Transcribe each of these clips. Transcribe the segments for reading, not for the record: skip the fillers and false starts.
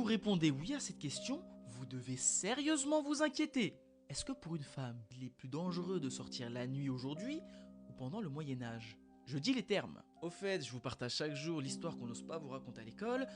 répondez oui à cette question, vous devez sérieusement vous inquiéter. Est-ce que pour une femme, il est plus dangereux de sortir la nuit aujourd'hui ou pendant le Moyen-Âge? Je dis les termes. Au fait, je vous partage chaque jour l'histoire qu'on n'ose pas vous raconter à l'école.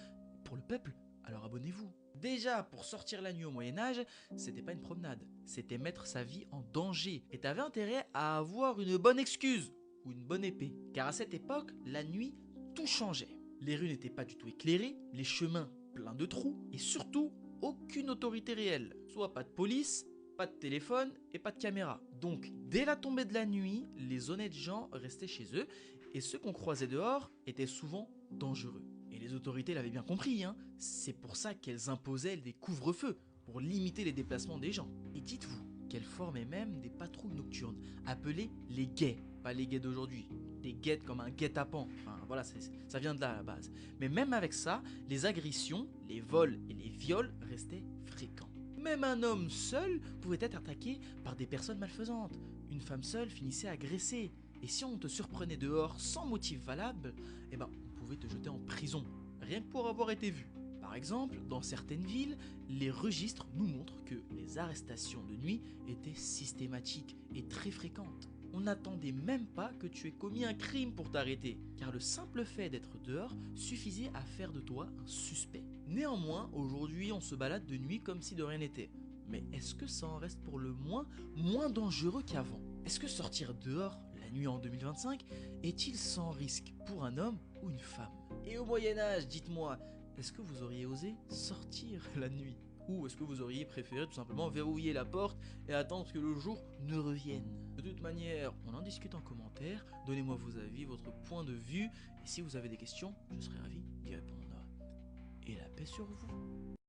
Pour le peuple, alors abonnez-vous. Déjà, pour sortir la nuit au Moyen-Âge, c'était pas une promenade, c'était mettre sa vie en danger. Et t'avais intérêt à avoir une bonne excuse ou une bonne épée. Car à cette époque, la nuit, tout changeait. Les rues n'étaient pas du tout éclairées, les chemins pleins de trous, et surtout, aucune autorité réelle. Soit pas de police, pas de téléphone et pas de caméra. Donc, dès la tombée de la nuit, les honnêtes gens restaient chez eux, et ceux qu'on croisait dehors étaient souvent dangereux. Et les autorités l'avaient bien compris, hein. C'est pour ça qu'elles imposaient des couvre-feux, pour limiter les déplacements des gens. Et dites-vous qu'elles formaient même des patrouilles nocturnes, appelées les guets. Pas les guets d'aujourd'hui, des guettes comme un guet-apens. Enfin voilà, ça vient de là à la base. Mais même avec ça, les agressions, les vols et les viols restaient fréquents. Même un homme seul pouvait être attaqué par des personnes malfaisantes. Une femme seule finissait agressée. Et si on te surprenait dehors sans motif valable, eh ben, on pouvait te jeter en prison, rien que pour avoir été vu. Par exemple, dans certaines villes, les registres nous montrent que les arrestations de nuit étaient systématiques et très fréquentes. On n'attendait même pas que tu aies commis un crime pour t'arrêter, car le simple fait d'être dehors suffisait à faire de toi un suspect. Néanmoins, aujourd'hui, on se balade de nuit comme si de rien n'était. Mais est-ce que ça en reste pour le moins dangereux qu'avant? Est-ce que sortir dehors la nuit en 2025 est-il sans risque pour un homme ou une femme? Et au Moyen-Âge, dites-moi, est-ce que vous auriez osé sortir la nuit? Ou est-ce que vous auriez préféré tout simplement verrouiller la porte et attendre que le jour ne revienne? De toute manière, on en discute en commentaire, donnez-moi vos avis, votre point de vue, et si vous avez des questions, je serai ravi d'y répondre. Et la paix sur vous.